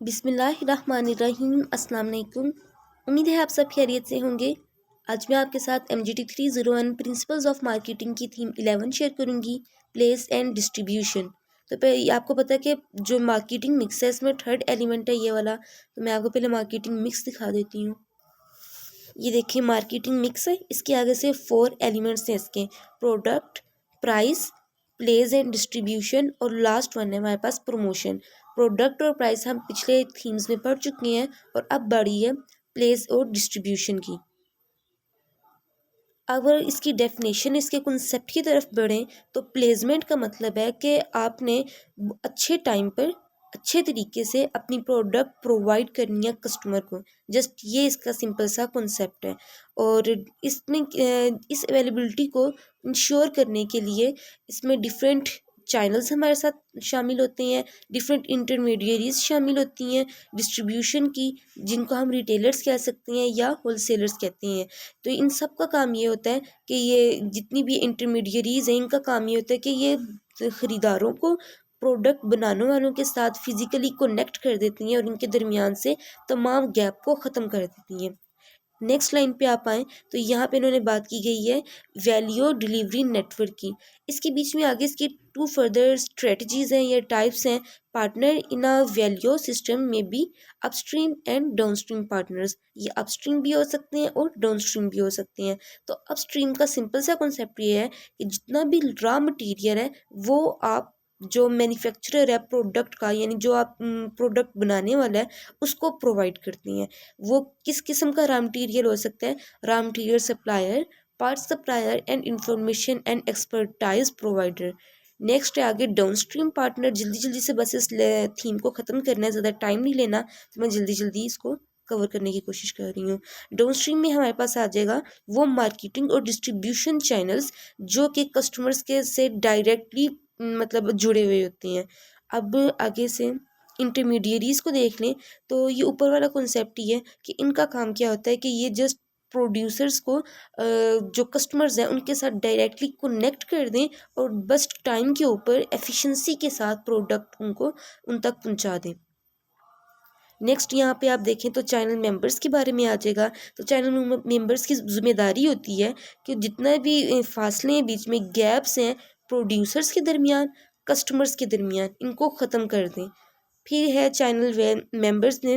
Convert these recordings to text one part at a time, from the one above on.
बिस्मिल्लाहिर्रहमानिर्रहीम। अस्सलाम वालेकुम। उम्मीद है आप सब खैरियत से होंगे। आज मैं आपके साथ MGT 301 प्रिंसिपल्स ऑफ मार्केटिंग की थीम 11 शेयर करूंगी, प्लेस एंड डिस्ट्रीब्यूशन। तो पहले आपको पता है कि जो मार्केटिंग मिक्स है इसमें थर्ड एलिमेंट है ये वाला। तो मैं आपको पहले मार्केटिंग मिक्स दिखा देती हूँ। ये देखिए मार्केटिंग मिक्स है, इसके आगे से 4 एलिमेंट्स हैं इसके: product, price, place and distribution और लास्ट वन है हमारे पास प्रमोशन। प्रोडक्ट और प्राइस हम पिछले थीम्स में पढ़ चुके हैं और अब बारी है प्लेस और डिस्ट्रीब्यूशन की। अगर इसकी डेफिनेशन, इसके कॉन्सेप्ट की तरफ बढ़ें तो प्लेसमेंट का मतलब है कि आपने अच्छे टाइम पर अच्छे तरीके से अपनी प्रोडक्ट प्रोवाइड करनी है कस्टमर को। जस्ट ये इसका सिंपल सा कॉन्सेप्ट है। और इसमें इस अवेलेबिलिटी को इंश्योर करने के लिए इसमें डिफरेंट चैनल्स हमारे साथ शामिल होते हैं, डिफरेंट इंटरमीडियरीज शामिल होती हैं डिस्ट्रीब्यूशन की, जिनको हम रिटेलर्स कह सकते हैं या होलसेलर्स कहते हैं। तो इन सब का काम ये होता है कि ये जितनी भी इंटरमीडियरीज हैं इनका काम ये होता है कि ये ख़रीदारों को प्रोडक्ट बनाने वालों के साथ फिज़िकली कनेक्ट कर देती हैं और इनके दरमियान से तमाम गैप को ख़त्म कर देती हैं। नेक्स्ट लाइन पे आप आएँ तो यहाँ पे इन्होंने बात की गई है वैल्यू डिलीवरी नेटवर्क की। इसके बीच में आगे इसकी 2 फर्दर स्ट्रेटजीज़ हैं या टाइप्स हैं। Partner in a value system में be upstream and downstream partners. ये अपस्ट्रीम भी हो सकते हैं और डाउनस्ट्रीम भी हो सकते हैं। तो अपस्ट्रीम का सिंपल सा कॉन्सेप्ट ये है कि जितना भी रॉ मटीरियल है वो आप जो मैन्युफैक्चरर है प्रोडक्ट का, यानी जो आप प्रोडक्ट बनाने वाला है उसको प्रोवाइड करती हैं। वो किस किस्म का रॉ मटीरियल हो सकता है? Raw material supplier, part supplier and information and expertise provider. Next है आगे डाउनस्ट्रीम पार्टनर। जल्दी जल्दी से बस इस थीम को ख़त्म करना है, ज़्यादा टाइम नहीं लेना, तो मैं जल्दी जल्दी इसको कवर करने की कोशिश कर रही हूँ। डाउनस्ट्रीम में हमारे पास आ जाएगा वो मार्केटिंग और डिस्ट्रीब्यूशन चैनल्स जो कि कस्टमर्स के से डायरेक्टली मतलब जुड़े हुए होते हैं। अब आगे से इंटरमीडियरीज़ को देख लें तो ये ऊपर वाला कॉन्सेप्ट ही है कि इनका काम क्या होता है कि ये जस्ट प्रोड्यूसर्स को जो कस्टमर्स हैं उनके साथ डायरेक्टली कनेक्ट कर दें और बस टाइम के ऊपर एफिशिएंसी के साथ प्रोडक्ट उनको उन तक पहुंचा दें। नेक्स्ट यहाँ पे आप देखें तो चैनल मेंबर्स के बारे में आ जाएगा। तो चैनल मेंबर्स की जिम्मेदारी होती है कि जितना भी फासले हैं, बीच में गैप्स हैं प्रोड्यूसर्स के दरमियान, कस्टमर्स के दरमियान, इनको ख़त्म कर दें। फिर है चैनल मेंबर्स ने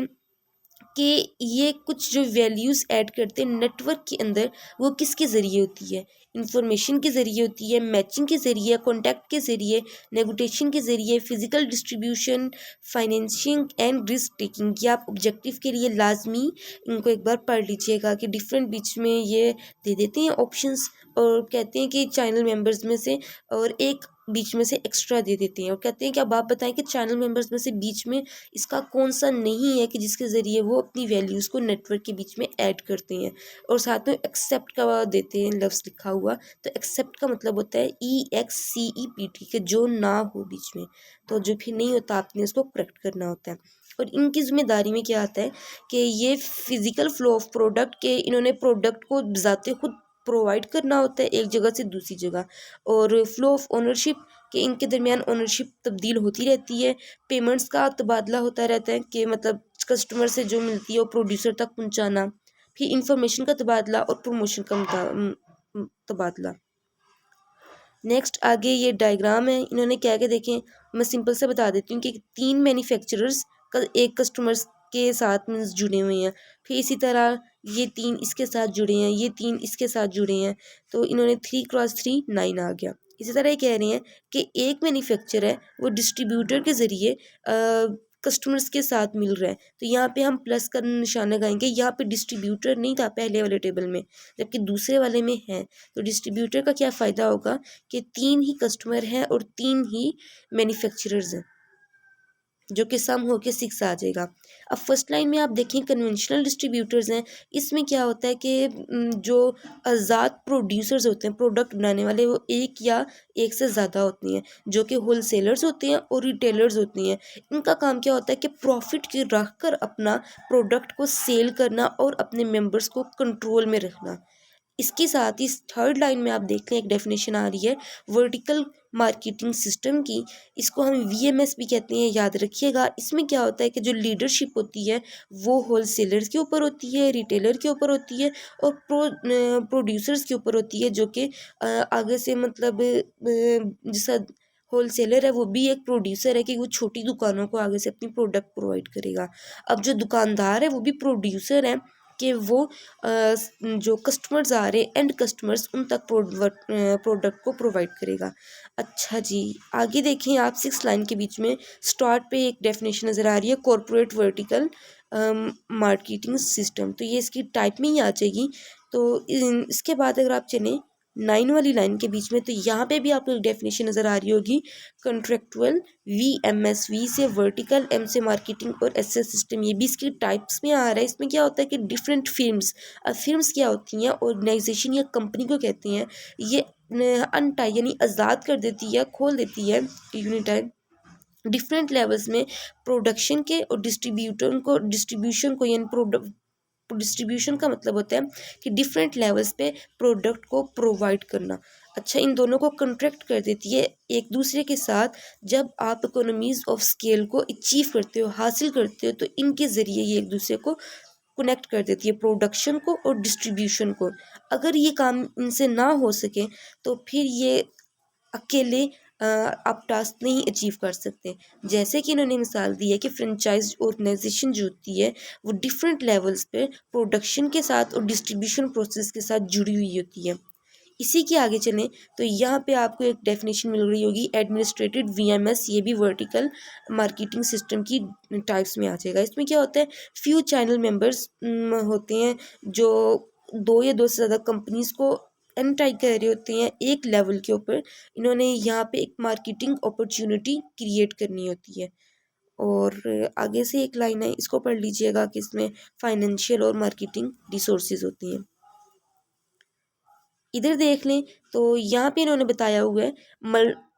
कि ये कुछ जो वैल्यूज़ ऐड करते हैं नेटवर्क के अंदर, वो किसके ज़रिए होती है? इंफॉर्मेशन के ज़रिए होती है, मैचिंग के ज़रिए, कॉन्टैक्ट के ज़रिए, नेगोटिएशन के ज़रिए, physical distribution, financing and risk taking. ये आप ऑब्जेक्टिव के लिए लाजमी इनको एक बार पढ़ लीजिएगा कि डिफरेंट बीच में ये दे देते हैं ऑप्शंस और कहते हैं कि चैनल मेंबर्स में से और एक बीच में से एक्स्ट्रा दे देते हैं और कहते हैं कि अब आप बताएं कि चैनल मेंबर्स में से बीच में इसका कौन सा नहीं है कि जिसके ज़रिए वो अपनी वैल्यूज़ को नेटवर्क के बीच में ऐड करते हैं। और साथ में एक्सेप्ट का देते हैं लफ्ज़ लिखा हुआ। तो एक्सेप्ट का मतलब होता है EXCEPT के जो ना हो बीच में, तो जो भी नहीं होता आपने उसको करेक्ट करना होता है। और इनकी जिम्मेदारी में क्या आता है कि ये फिज़िकल फ्लो ऑफ प्रोडक्ट के इन्होंने प्रोडक्ट को ज़ाते खुद प्रोवाइड करना होता है एक जगह से दूसरी जगह। और फ्लो ऑफ ओनरशिप कि इनके दरमियान ओनरशिप तब्दील होती रहती है। पेमेंट्स का तबादला होता रहता है कि मतलब कस्टमर से जो मिलती है वो प्रोड्यूसर तक पहुंचाना। फिर इंफॉर्मेशन का तबादला और प्रमोशन का तबादला। नेक्स्ट आगे ये डायग्राम है, इन्होंने क्या क्या देखें, मैं सिंपल से बता देती हूँ कि 3 मैन्युफैक्चरर्स एक कस्टमर्स के साथ मीन्स जुड़े हुए हैं। फिर इसी तरह ये 3 इसके साथ जुड़े हैं, ये 3 इसके साथ जुड़े हैं, तो इन्होंने 3x3 9 आ गया। इसी तरह ये कह रहे हैं कि एक मैन्युफैक्चर है वो डिस्ट्रीब्यूटर के ज़रिए कस्टमर्स के साथ मिल रहा है। तो यहाँ पे हम प्लस का निशान लगाएंगे। यहाँ पे डिस्ट्रीब्यूटर नहीं था पहले वाले टेबल में, जबकि दूसरे वाले में है। तो डिस्ट्रीब्यूटर का क्या फ़ायदा होगा कि 3 ही कस्टमर हैं और 3 ही मैन्युफैक्चरर्स हैं, जो कि सम होके 6 आ जाएगा। अब फर्स्ट लाइन में आप देखें कन्वेंशनल डिस्ट्रीब्यूटर्स हैं। इसमें क्या होता है कि जो आज़ाद प्रोड्यूसर्स होते हैं, प्रोडक्ट बनाने वाले, वो एक या एक से ज़्यादा होती हैं, जो कि होलसेलर्स होते हैं और रिटेलर्स होती हैं। इनका काम क्या होता है कि प्रॉफिट की रख कर अपना प्रोडक्ट को सेल करना और अपने मेंबर्स को कंट्रोल में रखना। इसके साथ ही थर्ड लाइन में आप देख लें एक डेफिनेशन आ रही है वर्टिकल मार्केटिंग सिस्टम की, इसको हम VMS भी कहते हैं, याद रखिएगा। इसमें क्या होता है कि जो लीडरशिप होती है वो होलसेलर के ऊपर होती है, रिटेलर के ऊपर होती है और प्रोड्यूसर्स के ऊपर होती है, जो कि आगे से मतलब जैसा होलसेलर है वो भी एक प्रोड्यूसर है कि वो छोटी दुकानों को आगे से अपनी प्रोडक्ट प्रोवाइड करेगा। अब जो दुकानदार है वो भी प्रोड्यूसर है कि वो जो कस्टमर्स आ रहे एंड कस्टमर्स उन तक प्रोडक्ट को प्रोवाइड करेगा। अच्छा जी, आगे देखें आप 6 लाइन के बीच में स्टार्ट पे एक डेफिनेशन नज़र आ रही है, कॉरपोरेट वर्टिकल मार्केटिंग सिस्टम, तो ये इसकी टाइप में ही आ जाएगी। तो इसके बाद अगर आप चलें 9 वाली लाइन के बीच में, तो यहाँ पे भी आपको एक डेफिनेशन नज़र आ रही होगी, कंट्रेक्चुअल, VMS से वर्टिकल, M से मार्केटिंग और S से सिस्टम, ये भी इसकी टाइप्स में आ रहा है। इसमें क्या होता है कि डिफरेंट फिर्म्स, अब फिर्म्स क्या होती हैं, ऑर्गेनाइजेशन या कंपनी को कहते हैं, ये अनटाई यानी आज़ाद कर देती है, खोल देती है यूनिटाइड डिफरेंट लेवल्स में प्रोडक्शन के और डिस्ट्रीब्यूशन को यानी प्रोडक्ट डिस्ट्रीब्यूशन का मतलब होता है कि डिफरेंट लेवल्स पे प्रोडक्ट को प्रोवाइड करना। अच्छा, इन दोनों को कंट्रैक्ट कर देती है एक दूसरे के साथ। जब आप इकोनॉमीज ऑफ स्केल को अचीव करते हो, हासिल करते हो, तो इनके ज़रिए ये एक दूसरे को कनेक्ट कर देती है, प्रोडक्शन को और डिस्ट्रीब्यूशन को। अगर ये काम इनसे ना हो सके तो फिर ये अकेले आप टास्क नहीं अचीव कर सकते। जैसे कि इन्होंने मिसाल दी है कि फ्रेंचाइज ऑर्गेनाइजेशन जो होती है वो डिफरेंट लेवल्स पे प्रोडक्शन के साथ और डिस्ट्रीब्यूशन प्रोसेस के साथ जुड़ी हुई होती है। इसी के आगे चलें तो यहाँ पे आपको एक डेफिनेशन मिल रही होगी, एडमिनिस्ट्रेटिव VMS, ये भी वर्टिकल मार्केटिंग सिस्टम की टाइप्स में आ जाएगा। इसमें क्या होता है, फ्यू चैनल मेंबर्स होते हैं जो दो या दो से ज़्यादा कंपनीज को एंटाई कर रहे होते हैं एक लेवल के ऊपर। इन्होंने यहाँ पे एक मार्केटिंग अपॉर्चुनिटी क्रिएट करनी होती है। और आगे से एक लाइन है, इसको पढ़ लीजिएगा कि इसमें फाइनेंशियल और मार्केटिंग रिसोर्सेज होती हैं। इधर देख लें तो यहाँ पे इन्होंने बताया हुआ है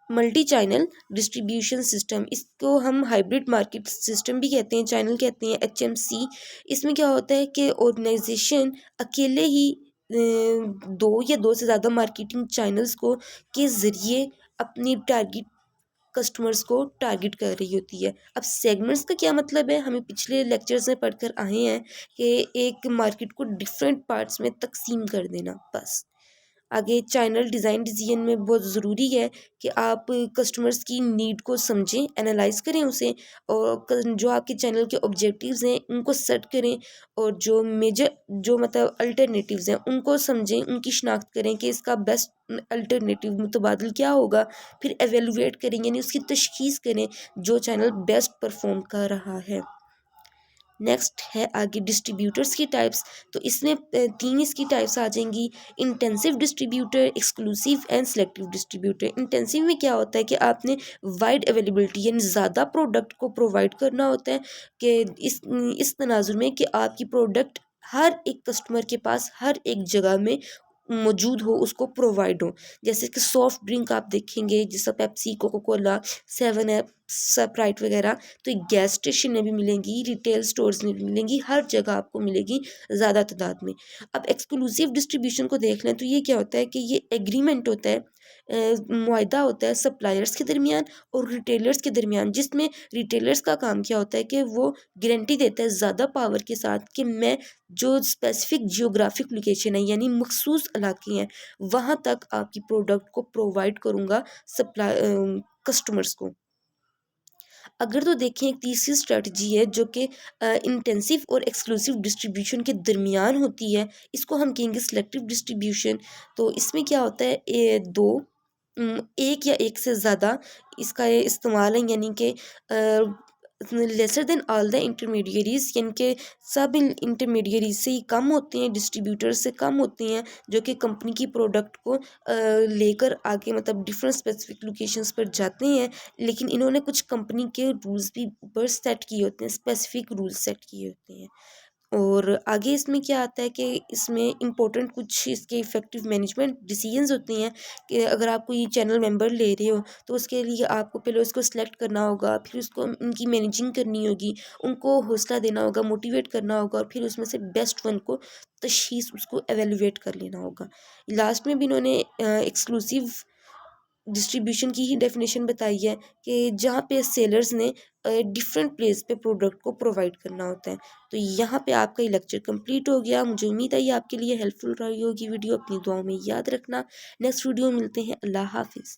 मल्टी चैनल डिस्ट्रीब्यूशन सिस्टम, इसको हम हाइब्रिड मार्केट सिस्टम भी कहते हैं, चैनल कहते हैं, HMC। इसमें क्या होता है कि ऑर्गेनाइजेशन अकेले ही दो या दो से ज़्यादा मार्केटिंग चैनल्स को के ज़रिए अपनी टारगेट कस्टमर्स को टारगेट कर रही होती है। अब सेगमेंट्स का क्या मतलब है, हमें पिछले लेक्चर्स में पढ़कर आए हैं कि एक मार्केट को डिफरेंट पार्ट्स में तकसीम कर देना, बस। आगे चैनल डिज़ाइन डिसीजन में बहुत ज़रूरी है कि आप कस्टमर्स की नीड को समझें, एनालाइज करें उसे, और जो आपके चैनल के ऑब्जेक्टिव्स हैं उनको सेट करें, और जो मेजर जो मतलब अल्टरनेटिव्स हैं उनको समझें, उनकी शिनाख्त करें कि इसका बेस्ट अल्टरनेटिव मुतबादिल क्या होगा। फिर एवेलुएट करें यानी उसकी तशखीस करें जो चैनल बेस्ट परफॉर्म कर रहा है। नेक्स्ट है आगे डिस्ट्रीब्यूटर्स की टाइप्स, तो इसमें 3 इसकी टाइप्स आ जाएंगी, intensive distributor, exclusive and selective distributor. Intensive में क्या होता है कि आपने वाइड अवेलेबिलिटी यानी ज़्यादा प्रोडक्ट को प्रोवाइड करना होता है कि इस तनाजुर में कि आपकी प्रोडक्ट हर एक कस्टमर के पास हर एक जगह में मौजूद हो, उसको प्रोवाइड हो। जैसे कि सॉफ्ट ड्रिंक आप देखेंगे जैसा Pepsi, Coca Cola, 7 up, Sprite वगैरह, तो गैस स्टेशन में भी मिलेंगी, रिटेल स्टोर्स में भी मिलेंगी, हर जगह आपको मिलेगी ज़्यादा तादाद में। अब एक्सक्लूसिव डिस्ट्रीब्यूशन को देख लें तो ये क्या होता है कि ये एग्रीमेंट होता है, मुआहदा होता है सप्लायर्स के दरमियान और रिटेलर्स के दरमियान, जिसमें रिटेलर्स का काम क्या होता है कि वो गारंटी देता है ज़्यादा पावर के साथ कि मैं जो स्पेसिफिक जियोग्राफिक लोकेशन है यानी मखसूस इलाके हैं वहाँ तक आपकी प्रोडक्ट को प्रोवाइड करूँगा सप्लाई कस्टमर्स को। अगर तो देखें एक तीसरी स्ट्रेटजी है जो कि इंटेंसिव और एक्सक्लूसिव डिस्ट्रीब्यूशन के दरमियान होती है, इसको हम कहेंगे सिलेक्टिव डिस्ट्रीब्यूशन। तो इसमें क्या होता है, एक या एक से ज़्यादा इसका ये इस्तेमाल है, यानी कि lesser than all the intermediaries, यानी कि सब इंटरमीडियरीज से ही कम होते हैं, डिस्ट्रीब्यूटर से कम होते हैं, जो कि कंपनी की प्रोडक्ट को लेकर आगे मतलब डिफरेंट स्पेसिफिक लोकेशंस पर जाते हैं। लेकिन इन्होंने कुछ कंपनी के रूल्स भी ऊपर सेट किए होते हैं, स्पेसिफिक रूल्स सेट किए होते हैं। और आगे इसमें क्या आता है कि इसमें इम्पोर्टेंट कुछ इसके इफ़ेक्टिव मैनेजमेंट डिसीजंस होते हैं कि अगर आप कोई चैनल मेंबर ले रहे हो तो उसके लिए आपको पहले उसको सिलेक्ट करना होगा, फिर उसको उनकी मैनेजिंग करनी होगी, उनको हौसला देना होगा, मोटिवेट करना होगा, और फिर उसमें से बेस्ट वन को तशीस उसको एवेलुएट कर लेना होगा। लास्ट में भी इन्होंने एक्सक्लूसिव डिस्ट्रीब्यूशन की ही डेफिनेशन बताई है कि जहाँ पे सेलर्स ने डिफरेंट प्लेस पे प्रोडक्ट को प्रोवाइड करना होता है। तो यहाँ पे आपका ये लेक्चर कंप्लीट हो गया। मुझे उम्मीद है ये आपके लिए हेल्पफुल रही होगी वीडियो। अपनी दुआओं में याद रखना। नेक्स्ट वीडियो मिलते हैं। अल्लाह हाफिज़।